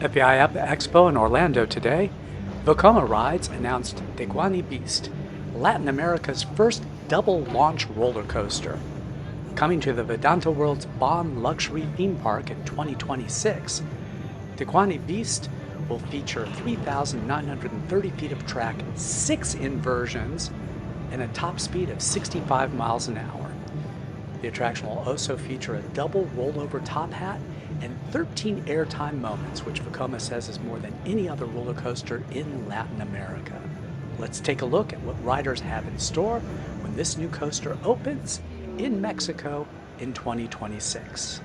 At the IAPA Expo in Orlando today, Vekoma Rides announced Tecuani Beast, Latin America's first double-launch roller coaster. Coming to the VidantaWorld's Bonn Luxury Theme Park in 2026, Tecuani Beast will feature 3,930 feet of track, 6 inversions, and a top speed of 65 miles an hour. The attraction will also feature a double rollover top hat and 13 airtime moments, which Vekoma says is more than any other roller coaster in Latin America. Let's take a look at what riders have in store when this new coaster opens in Mexico in 2026.